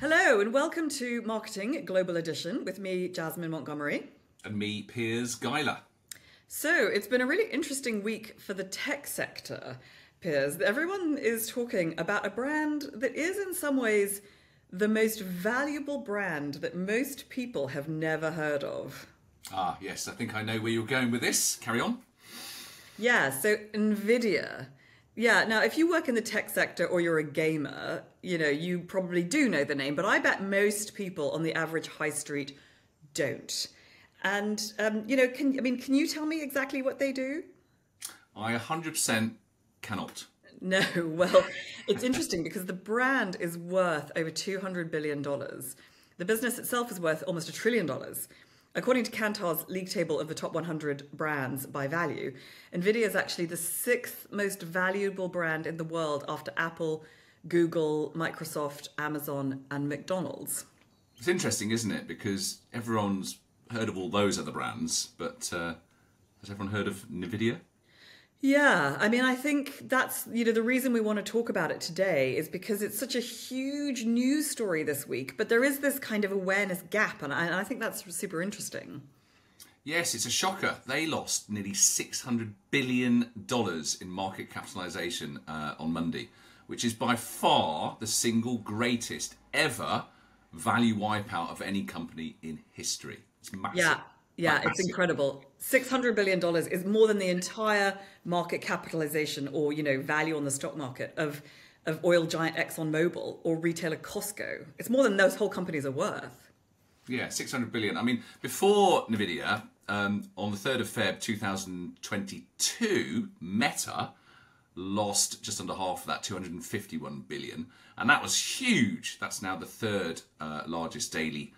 Hello and welcome to Marketing Global Edition with me, Jasmine Montgomery. And me, Piers 𝐻𝐬𝐬. So it's been a really interesting week for the tech sector, Piers. Everyone is talking about a brand that is in some ways the most valuable brand that most people have never heard of. Ah, yes, I think I know where you're going with this. Carry on. Yeah, so Nvidia. Yeah, now if you work in the tech sector or you're a gamer, you probably do know the name, but I bet most people on the average high street don't. And, can you tell me exactly what they do? I 100% cannot. No, well, it's interesting because the brand is worth over $200 billion. The business itself is worth almost $1 trillion. According to Kantar's league table of the top 100 brands by value, Nvidia is actually the 6th most valuable brand in the world after Apple, Google, Microsoft, Amazon, and McDonald's. It's interesting, isn't it? Because everyone's heard of all those other brands, but has everyone heard of Nvidia? Yeah, I think that's, the reason we want to talk about it today is because it's such a huge news story this week, but there is this kind of awareness gap, and I think that's super interesting. Yes, it's a shocker. They lost nearly $600 billion in market capitalization on Monday, which is by far the single greatest ever value wipeout of any company in history. It's massive. Yeah, it's incredible. $600 billion is more than the entire market capitalization or, value on the stock market of oil giant ExxonMobil or retailer Costco. It's more than those whole companies are worth. Yeah, 600 billion. Before Nvidia, on the 3rd of Feb 2022, Meta lost just under half of that, 251 billion. And that was huge. That's now the third largest daily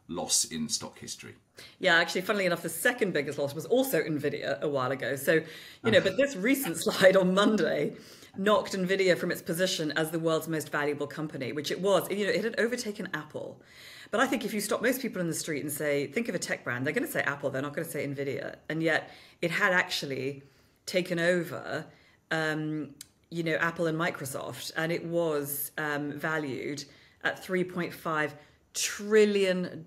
loss in stock history. Yeah, actually, funnily enough, the second biggest loss was also Nvidia a while ago. So, but this recent slide on Monday knocked Nvidia from its position as the world's most valuable company, which it was. It had overtaken Apple. But I think if you stop most people in the street and say, think of a tech brand, they're going to say Apple, they're not going to say Nvidia. And yet it had actually taken over, Apple and Microsoft, and it was valued at $3.5 trillion.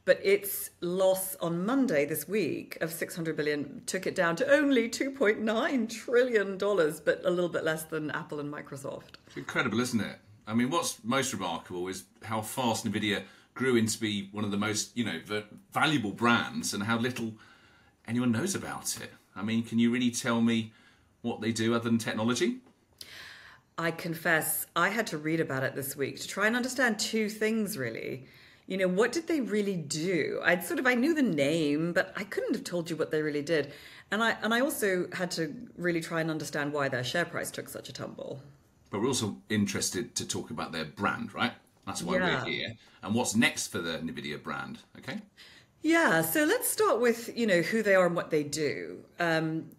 But its loss on Monday this week of $600 billion took it down to only $2.9 trillion, but a little bit less than Apple and Microsoft. It's incredible, isn't it? What's most remarkable is how fast Nvidia grew into be one of the most, valuable brands and how little anyone knows about it. Can you really tell me what they do other than technology? I confess, I had to read about it this week to try and understand two things, really. What did they really do? I knew the name, but I couldn't have told you what they really did. And I also had to really try and understand why their share price took such a tumble. But we're also interested to talk about their brand, right? That's why we're here. And what's next for the Nvidia brand, okay? Yeah, so let's start with, who they are and what they do.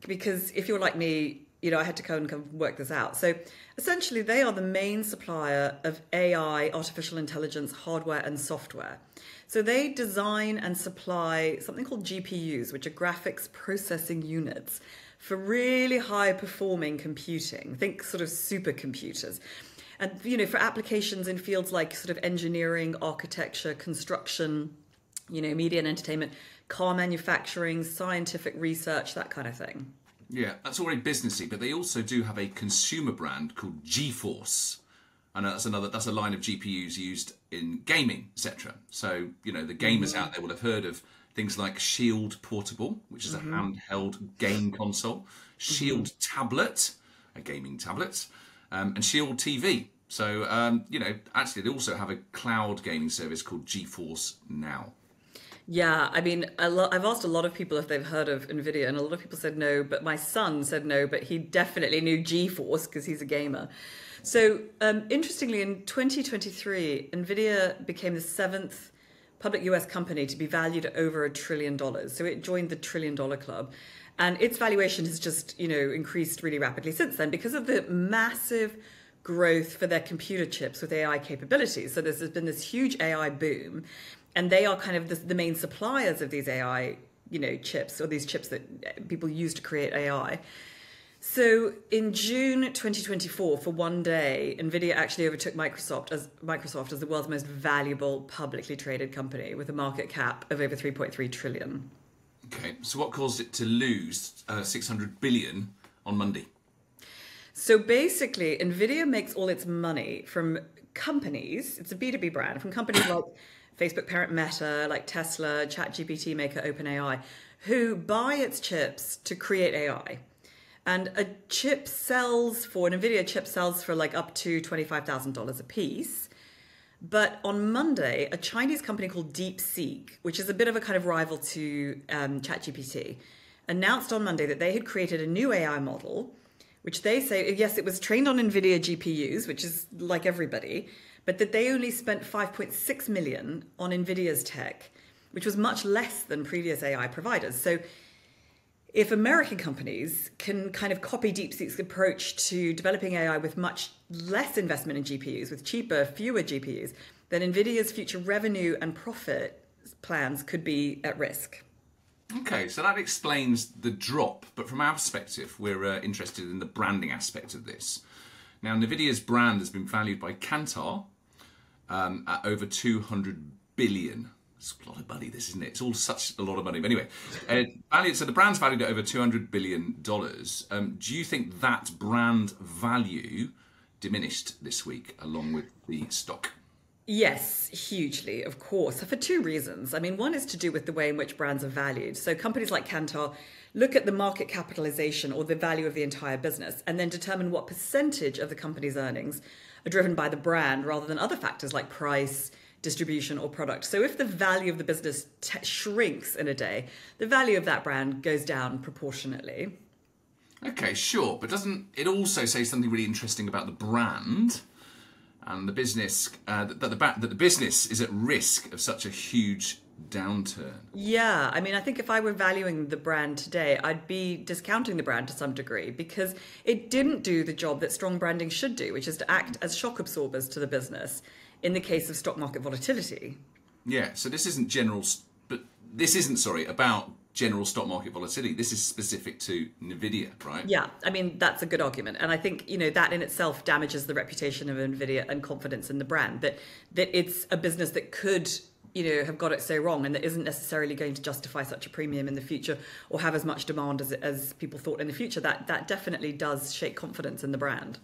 Because if you're like me, I had to go and kind of work this out. So essentially, they are the main supplier of AI, artificial intelligence, hardware and software. So they design and supply something called GPUs, which are graphics processing units, for really high performing computing. Think sort of supercomputers. And, for applications in fields like sort of engineering, architecture, construction, media and entertainment, car manufacturing, scientific research, that kind of thing. Yeah, that's already businessy, but they also do have a consumer brand called GeForce. And that's a line of GPUs used in gaming, etc. So, the gamers out there will have heard of things like Shield Portable, which is a handheld game console, Shield Tablet, a gaming tablet, and Shield TV. So, actually they also have a cloud gaming service called GeForce Now. Yeah, I've asked a lot of people if they've heard of Nvidia, and a lot of people said no, but my son said no, but he definitely knew GeForce because he's a gamer. So interestingly, in 2023, Nvidia became the 7th public US company to be valued at over $1 trillion. So it joined the $1 trillion club. And its valuation has just, increased really rapidly since then because of the massive growth for their computer chips with AI capabilities. So there's been this huge AI boom. And they are kind of the main suppliers of these AI, chips, or these chips that people use to create AI. So in June 2024, for one day, Nvidia actually overtook Microsoft as the world's most valuable publicly traded company with a market cap of over 3.3 trillion. Okay, so what caused it to lose 600 billion on Monday? So basically, Nvidia makes all its money from companies. It's a B2B brand, from companies like Facebook parent Meta, like Tesla, ChatGPT maker OpenAI, who buy its chips to create AI. And an Nvidia chip sells for like up to $25,000 a piece. But on Monday, a Chinese company called DeepSeek, which is a bit of a kind of rival to ChatGPT, announced on Monday that they had created a new AI model, which they say, yes, it was trained on Nvidia GPUs, which is like everybody, but that they only spent 5.6 million on Nvidia's tech, which was much less than previous AI providers. So if American companies can kind of copy DeepSeek's approach to developing AI with much less investment in GPUs, with cheaper, fewer GPUs, then Nvidia's future revenue and profit plans could be at risk. Okay, so that explains the drop, but from our perspective, we're interested in the branding aspect of this. Now, Nvidia's brand has been valued by Kantar at over 200 billion. It's a lot of money, this, isn't it? It's all such a lot of money. But anyway, so the brand's valued at over $200 billion. Do you think that brand value diminished this week along with the stock? Yes, hugely, of course, for two reasons. I mean, one is to do with the way in which brands are valued. So companies like Kantar look at the market capitalization or the value of the entire business and then determine what percentage of the company's earnings are driven by the brand rather than other factors like price, distribution or product. So if the value of the business shrinks in a day, the value of that brand goes down proportionately. Okay, sure. But doesn't it also say something really interesting about the brand and the business, that the business is at risk of such a huge downturn? Yeah, I mean, I think if I were valuing the brand today, I'd be discounting the brand to some degree because it didn't do the job that strong branding should do, which is to act as shock absorbers to the business in the case of stock market volatility. Yeah, so this isn't general, but this isn't, sorry, about general stock market volatility. This is specific to Nvidia, right? Yeah, I mean, that's a good argument. And I think, you know, that in itself damages the reputation of Nvidia and confidence in the brand, that it's a business that could, you know, have got it so wrong and that isn't necessarily going to justify such a premium in the future or have as much demand as people thought in the future. That definitely does shake confidence in the brand.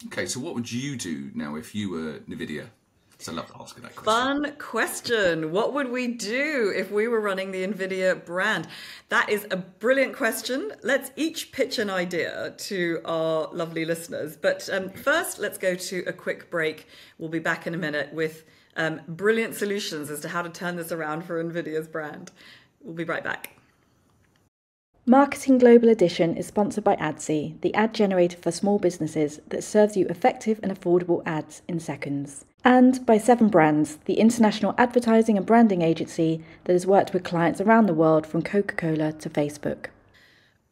Okay, so what would you do now if you were Nvidia? So I love to ask that question. Fun question. What would we do if we were running the Nvidia brand? That is a brilliant question. Let's each pitch an idea to our lovely listeners. But first, let's go to a quick break. We'll be back in a minute with brilliant solutions as to how to turn this around for Nvidia's brand. We'll be right back. Marketing Global Edition is sponsored by Adsy, the ad generator for small businesses that serves you effective and affordable ads in seconds. And by 7 Brands, the international advertising and branding agency that has worked with clients around the world from Coca-Cola to Facebook.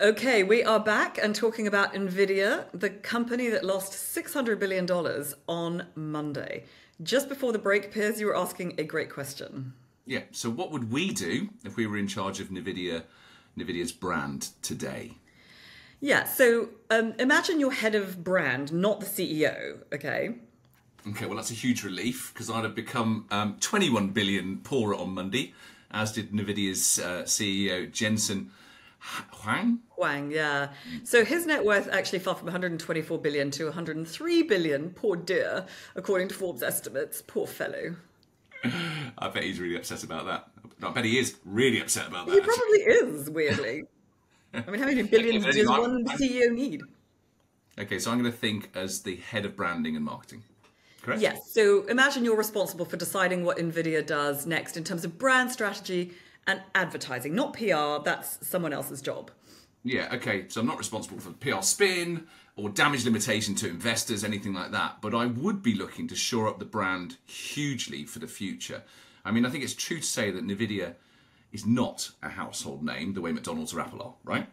Okay, we are back and talking about Nvidia, the company that lost $600 billion on Monday. Just before the break, Piers, you were asking a great question. Yeah, so what would we do if we were in charge of Nvidia's brand today? Yeah, so imagine you're head of brand, not the CEO, okay? Okay, well, that's a huge relief because I'd have become 21 billion poorer on Monday, as did Nvidia's CEO, Jensen Huang. Huang, yeah. So his net worth actually fell from 124 billion to 103 billion, poor dear, according to Forbes estimates. Poor fellow. I bet he's really upset about that. I bet he is really upset about that. He probably is, weirdly. I mean, how many billions does one CEO need? Okay, so I'm going to think as the head of branding and marketing. Correct? Yes. So imagine you're responsible for deciding what Nvidia does next in terms of brand strategy and advertising, not PR. That's someone else's job. Yeah, okay. So I'm not responsible for PR spin or damage limitation to investors, anything like that. But I would be looking to shore up the brand hugely for the future. I mean, I think it's true to say that Nvidia is not a household name the way McDonald's or Apple are, right?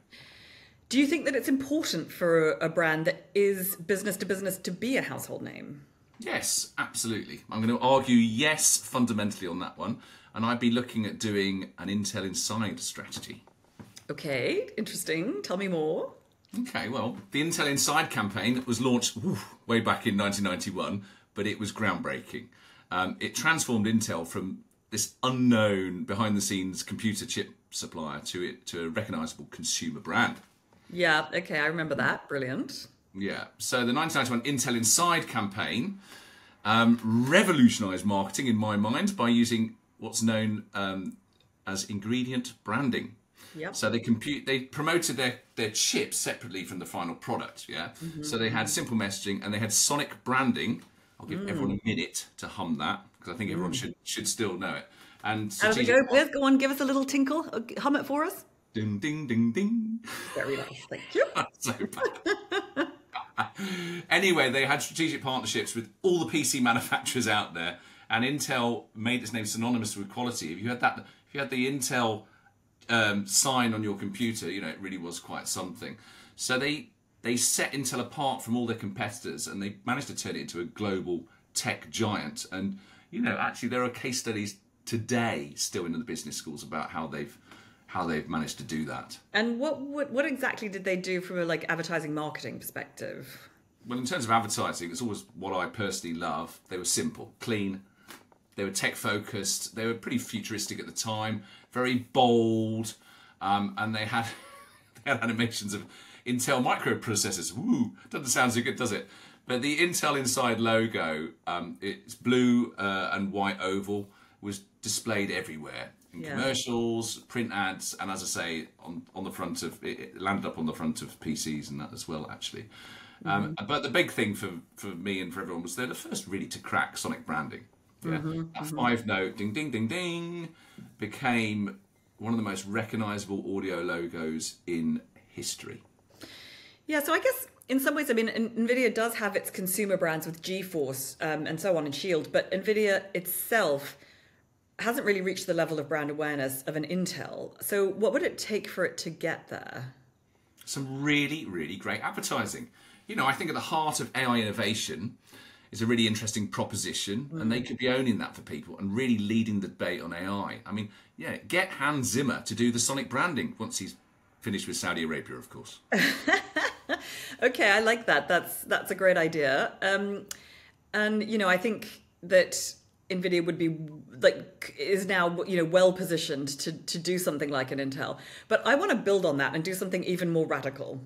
Do you think that it's important for a brand that is business to business to be a household name? Yes, absolutely. I'm going to argue yes fundamentally on that one. And I'd be looking at doing an Intel Inside strategy. Okay, interesting. Tell me more. Okay, well, the Intel Inside campaign was launched way back in 1991, but it was groundbreaking. It transformed Intel from this unknown behind-the-scenes computer chip supplier to a recognisable consumer brand. Yeah, okay, I remember that. Brilliant. Yeah, so the 1991 Intel Inside campaign revolutionised marketing in my mind by using what's known as ingredient branding. Yep. So they promoted their chips separately from the final product. Yeah. So they had simple messaging and they had sonic branding. I'll give everyone a minute to hum that because I think everyone should still know it. And how does it go? Piers, go on, give us a little tinkle. Hum it for us. Ding ding ding ding. Very nice, thank you. So bad. Anyway, they had strategic partnerships with all the PC manufacturers out there, and Intel made its name synonymous with quality. If you had the Intel sign on your computer, you know, it really was quite something. So they set Intel apart from all their competitors, and they managed to turn it into a global tech giant. And you know, actually, there are case studies today still in the business schools about how they've managed to do that. And what exactly did they do from a like advertising marketing perspective? Well, in terms of advertising, it's always what I personally love. They were simple, clean. They were tech focused. They were pretty futuristic at the time, very bold, and they had animations of Intel microprocessors. Woo, doesn't sound so good, does it? But the Intel Inside logo, it's blue and white oval, was displayed everywhere in commercials, print ads, and as I say, on the front of it landed up on the front of PCs and that as well, actually. But the big thing for me and for everyone was they're the first really to crack sonic branding. Yeah, that 5-note ding ding ding ding became one of the most recognisable audio logos in history. Yeah, so I guess in some ways, I mean, Nvidia does have its consumer brands with GeForce and so on and Shield, but Nvidia itself hasn't really reached the level of brand awareness of an Intel. So what would it take for it to get there? Some really, really great advertising. You know, I think at the heart of AI innovation is a really interesting proposition, and they could be owning that for people and really leading the debate on AI. I mean, yeah, get Hans Zimmer to do the sonic branding once he's finished with Saudi Arabia, of course. Okay, I like that. That's a great idea. And you know, I think that Nvidia would be is now, you know, well positioned to do something like an Intel. But I want to build on that and do something even more radical.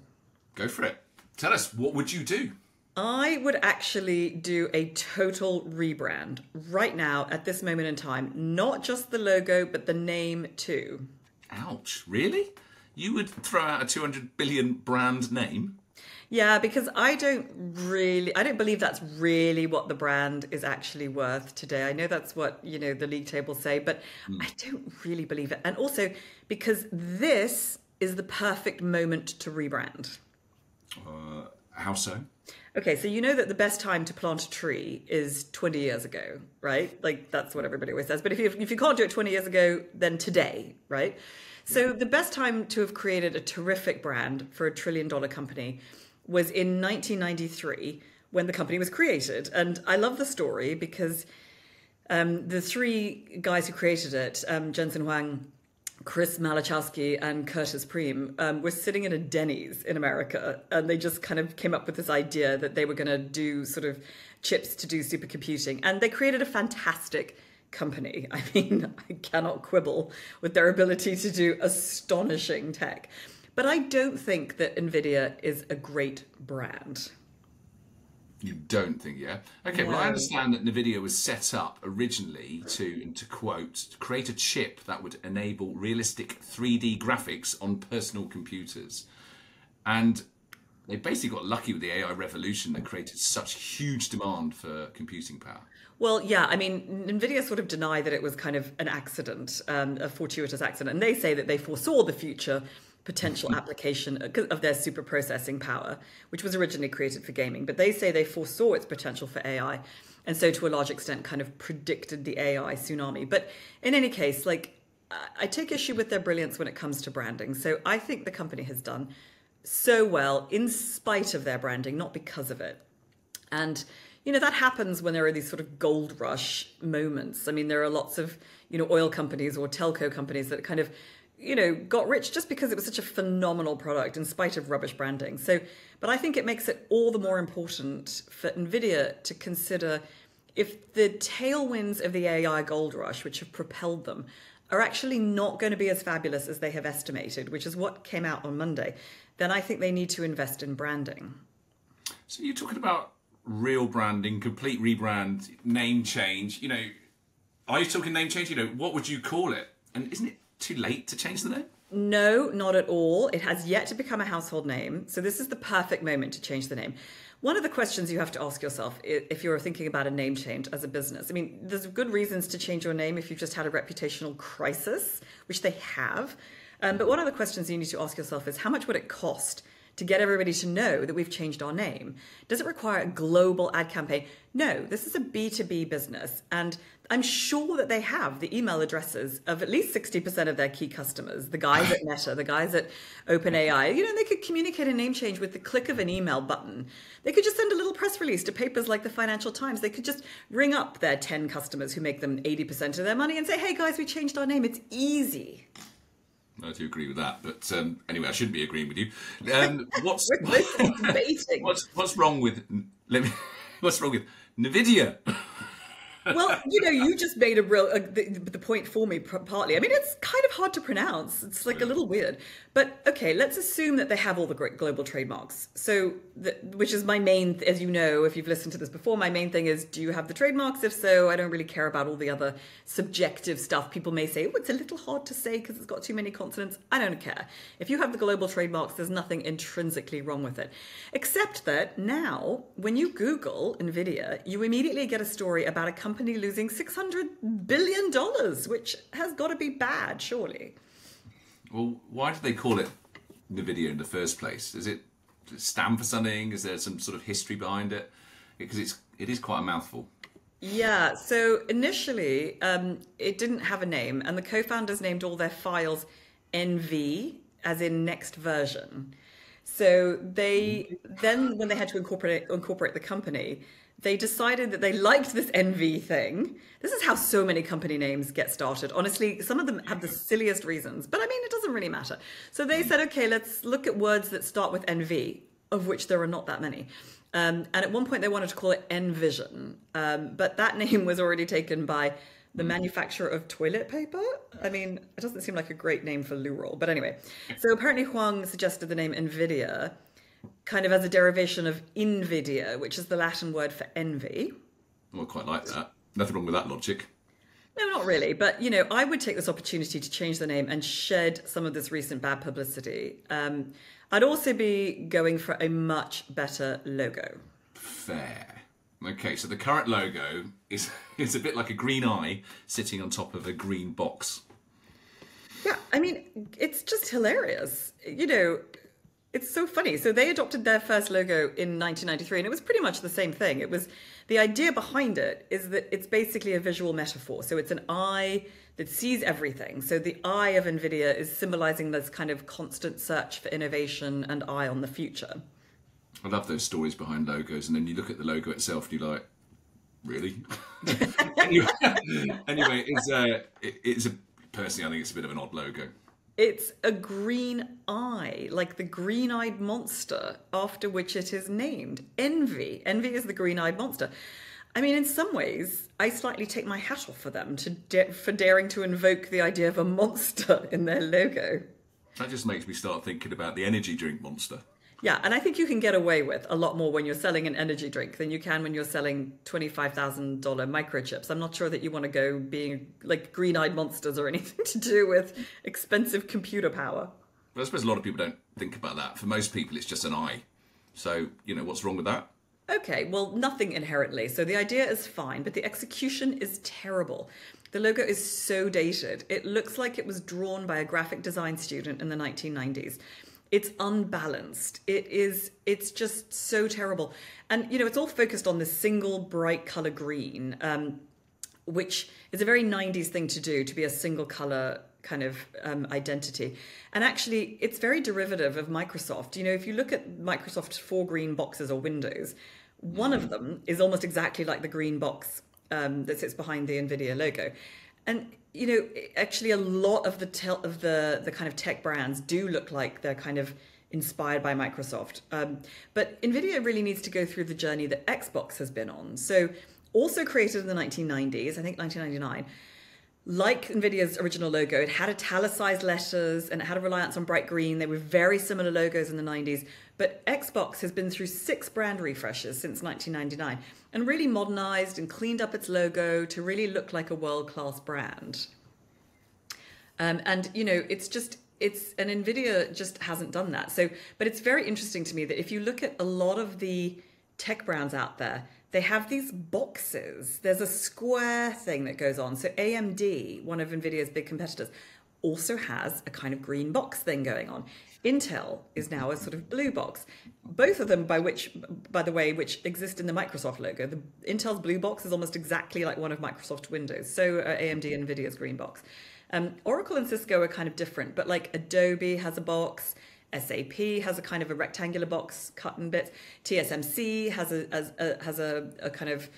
Go for it. Tell us, what would you do? I would actually do a total rebrand right now at this moment in time. Not just the logo, but the name too. Ouch, really? You would throw out a 200 billion brand name? Yeah, because I don't believe that's really what the brand is actually worth today. I know that's what, you know, the league tables say, but I don't really believe it. And also because this is the perfect moment to rebrand. How so? Okay, so you know that the best time to plant a tree is 20 years ago, right? Like, that's what everybody always says. But if you can't do it 20 years ago, then today, right? So the best time to have created a terrific brand for a $1 trillion company was in 1993 when the company was created. And I love the story because the three guys who created it, Jensen Huang, 𝐓𝐿𝐦𝐻𝐿, and Curtis Preem, were sitting in a Denny's in America, and they just kind of came up with this idea that they were going to do sort of chips to do supercomputing. And they created a fantastic company. I mean, I cannot quibble with their ability to do astonishing tech. But I don't think that Nvidia is a great brand. You don't think, yeah? Okay, No. well, I understand that Nvidia was set up originally to quote, to create a chip that would enable realistic 3D graphics on personal computers. And they basically got lucky with the AI revolution that created such huge demand for computing power. Well, yeah, I mean, Nvidia sort of deny that it was kind of an accident, a fortuitous accident. And they say that they foresaw the future potential application of their super processing power, which was originally created for gaming. But they say they foresaw its potential for AI, and so to a large extent kind of predicted the AI tsunami. But in any case, like, I take issue with their brilliance when it comes to branding. So I think the company has done so well in spite of their branding, not because of it. And, you know, that happens when there are these sort of gold rush moments. I mean, there are lots of, you know, oil companies or telco companies that kind of got rich just because it was such a phenomenal product in spite of rubbish branding. But I think it makes it all the more important for Nvidia to consider if the tailwinds of the AI gold rush, which have propelled them, are actually not going to be as fabulous as they have estimated, which is what came out on Monday, then I think they need to invest in branding. So you're talking about real branding, complete rebrand, name change. Are you talking name change? What would you call it? And isn't it too late to change the name? No, not at all. It has yet to become a household name. So this is the perfect moment to change the name. One of the questions you have to ask yourself if you're thinking about a name change as a business, there's good reasons to change your name if you've just had a reputational crisis, which they have. But one of the questions you need to ask yourself is how much would it cost to get everybody to know that we've changed our name? Does it require a global ad campaign? No, this is a B2B business. And I'm sure that they have the email addresses of at least 60% of their key customers, the guys at Meta, the guys at OpenAI. They could communicate a name change with the click of an email button. They could just send a little press release to papers like the Financial Times. They could just ring up their 10 customers who make them 80% of their money and say, hey guys, we changed our name. It's easy. I do agree with that, but anyway, I shouldn't be agreeing with you. What's wrong with Nvidia? Well, you just made the point for me partly. It's kind of hard to pronounce. It's like a little weird. But okay, let's assume that they have all the great global trademarks. So, which is my main, as you know, if you've listened to this before, my main thing is, do you have the trademarks? If so, I don't really care about all the other subjective stuff. People may say, oh, it's a little hard to say because it's got too many consonants. I don't care. If you have the global trademarks, there's nothing intrinsically wrong with it. Except that now, when you Google Nvidia, you immediately get a story about a company losing $600 billion, which has got to be bad, surely. Well, why do they call it Nvidia in the first place? Does it stand for something? Is there some sort of history behind it? Because it is quite a mouthful. Yeah, so initially it didn't have a name, and the co-founders named all their files NV, as in next version. So then when they had to incorporate the company, they decided that they liked this NV thing. This is how so many company names get started. Honestly, some of them have the silliest reasons, but it doesn't really matter. So they said, okay, let's look at words that start with NV, of which there are not that many. And at one point they wanted to call it Envision, but that name was already taken by the manufacturer of toilet paper. It doesn't seem like a great name for loo roll, but anyway. So apparently Huang suggested the name Nvidia, kind of as a derivation of invidia, which is the Latin word for envy. Well, I quite like that. Nothing wrong with that logic. No, not really. But, I would take this opportunity to change the name and shed some of this recent bad publicity. I'd also be going for a much better logo. Fair. Okay, so the current logo is a bit like a green eye sitting on top of a green box. Yeah, it's just hilarious. It's so funny. So they adopted their first logo in 1993, and it was pretty much the same thing. The idea behind it is that it's basically a visual metaphor. So it's an eye that sees everything. So the eye of Nvidia is symbolizing this kind of constant search for innovation and eye on the future. I love those stories behind logos, and then you look at the logo itself and you're like, really? Anyway, personally, I think it's a bit of an odd logo. It's a green eye, like the green-eyed monster after which it is named. Envy. Envy is the green-eyed monster. In some ways, I slightly take my hat off for them for daring to invoke the idea of a monster in their logo. That just makes me start thinking about the energy drink Monster. Yeah, and I think you can get away with a lot more when you're selling an energy drink than you can when you're selling $25,000 microchips. I'm not sure that you want to go being like green-eyed monsters or anything to do with expensive computer power. Well, I suppose a lot of people don't think about that. For most people, it's just an eye. So, what's wrong with that? Okay, well, nothing inherently. So the idea is fine, but the execution is terrible. The logo is so dated. It looks like it was drawn by a graphic design student in the 1990s. It's unbalanced. It's just so terrible. And, it's all focused on this single bright color green, which is a very 90s thing to do, to be a single color kind of identity. And actually, it's very derivative of Microsoft. If you look at Microsoft's 4 green boxes or windows, one of them is almost exactly like the green box that sits behind the Nvidia logo. And you know, actually, a lot of the kind of tech brands do look like they're kind of inspired by Microsoft. But Nvidia really needs to go through the journey that Xbox has been on. So, also created in the 1990s, I think 1999. Like Nvidia's original logo, it had italicized letters and it had a reliance on bright green. They were very similar logos in the 90s. But Xbox has been through 6 brand refreshes since 1999 and really modernized and cleaned up its logo to really look like a world-class brand. And, you know, and Nvidia just hasn't done that. So, but it's very interesting to me that if you look at a lot of the tech brands out there, they have these boxes. There's a square thing that goes on. So AMD, one of Nvidia's big competitors, also has a kind of green box thing going on. Intel is now a sort of blue box. Both of them, by the way, which exist in the Microsoft logo. Intel's blue box is almost exactly like one of Microsoft Windows. So AMD and Nvidia's green box. Oracle and Cisco are kind of different, but like Adobe has a box. SAP has a kind of a rectangular box cut in bits. TSMC has a kind of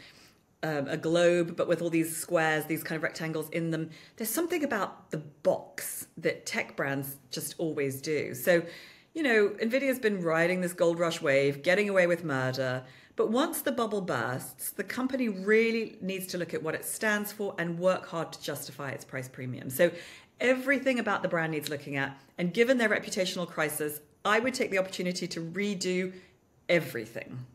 a globe, but with all these squares, these kind of rectangles in them. There's something about the box that tech brands just always do. So, you know, Nvidia's been riding this gold rush wave, getting away with murder. But once the bubble bursts, the company really needs to look at what it stands for and work hard to justify its price premium. So everything about the brand needs looking at. And given their reputational crisis, I would take the opportunity to redo everything.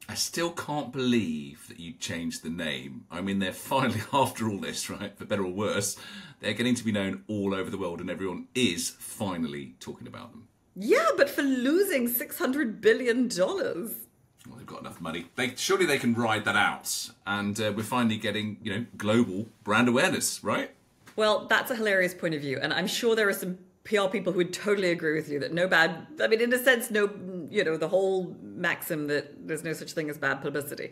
I still can't believe that you changed the name. I mean, they're finally, after all this, right, for better or worse, they're getting to be known all over the world and everyone is finally talking about them. Yeah, but for losing $600 billion. Well, they've got enough money. Surely they can ride that out. And we're finally getting, you know, global brand awareness, right? Well, that's a hilarious point of view. And I'm sure there are some PR people who would totally agree with you that no bad, I mean, in a sense, no, you know, the whole maxim that there's no such thing as bad publicity.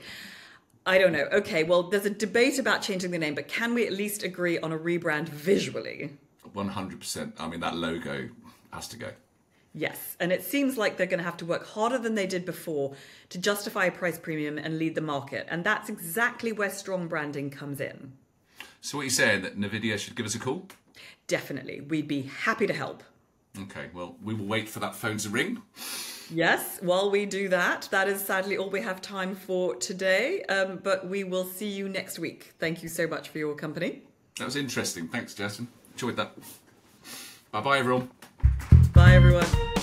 I don't know. Okay, well, there's a debate about changing the name, but can we at least agree on a rebrand visually? 100%. I mean, that logo has to go. Yes, and it seems like they're going to have to work harder than they did before to justify a price premium and lead the market. And that's exactly where strong branding comes in. So what are you saying, that Nvidia should give us a call? Definitely. We'd be happy to help. Okay, well, we will wait for that phone to ring. Yes, while we do that, that is sadly all we have time for today. But we will see you next week. Thank you so much for your company. That was interesting. Thanks, Jasmine. Enjoyed that. Bye-bye, everyone. Bye, everyone.